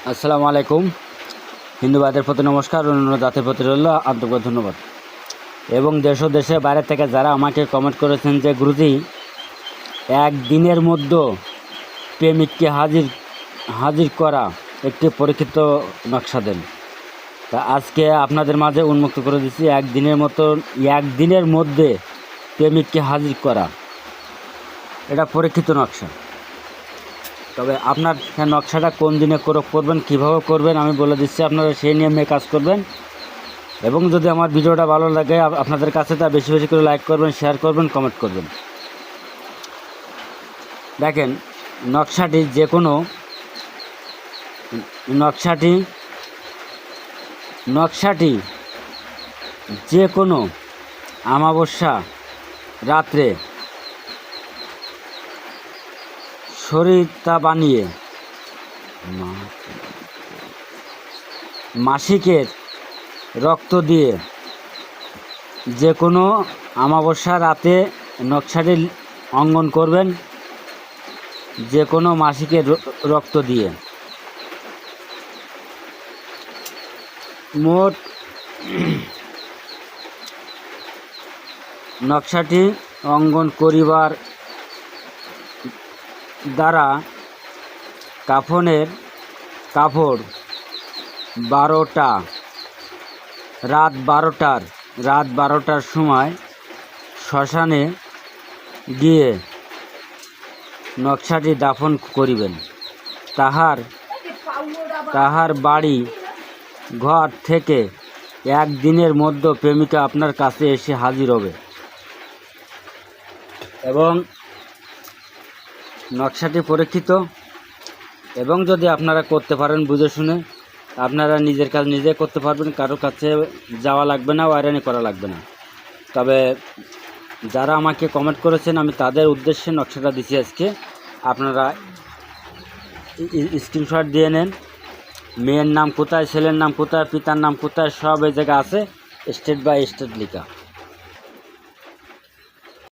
আসসালামু আলাইকুম। হিন্দুবাদের প্রতি নমস্কার, অন্য জাতির প্রতি রইল আন্তরিক ধন্যবাদ। এবং দেশ ও দেশের বাইরে থেকে যারা আমাকে কমেন্ট করেছেন যে গুরুজি একদিনের মধ্যে প্রেমিককে হাজির করা একটি পরীক্ষিত নকশা দেন, তা আজকে আপনাদের মাঝে উন্মুক্ত করে দিচ্ছি। একদিনের মধ্যে প্রেমিককে হাজির করা এটা পরীক্ষিত নকশা। তবে আপনার নকশাটা কোন দিনে করবেন, কীভাবে করবেন আমি বলে দিচ্ছি। আপনারা সেই নিয়মে কাজ করবেন। এবং যদি আমার ভিডিওটা ভালো লাগে আপনাদের কাছে, তা বেশি বেশি করে লাইক করবেন, শেয়ার করবেন, কমেন্ট করবেন। দেখেন, নকশাটি যে কোনো অমাবস্যা রাত্রে সরিতা বানিয়ে মাসিকের রক্ত দিয়ে যে কোনো অমাবস্যা রাতে নকশাটি অঙ্কন করবেন, যে কোনো মাসিকের রক্ত দিয়ে। মোট নকশাটি অঙ্কন করিবার দ্বারা কাফনের কাপড় রাত 12টার সময় শ্মশানে গিয়ে নকশাটি দাফন করিবেন। তাহার বাড়ি ঘর থেকে একদিনের মধ্যে প্রেমিকা আপনার কাছে এসে হাজির হবে। এবং নকশাটি পরীক্ষিত। এবং যদি আপনারা করতে পারেন বুঝে শুনে, আপনারা নিজের কাজ নিজে করতে পারবেন, কারোর কাছে যাওয়া লাগবে না, ওয়াইরানি করা লাগবে না। তবে যারা আমাকে কমেন্ট করেছেন আমি তাদের উদ্দেশ্যে নকশাটা দিচ্ছি আজকে। আপনারা স্ক্রিনশট দিয়ে নেন। মেয়ের নাম কোথায়, ছেলের নাম কোথায়, পিতার নাম কোথায়, সব এই জায়গা আছে, স্টেট বাই স্টেট লেখা।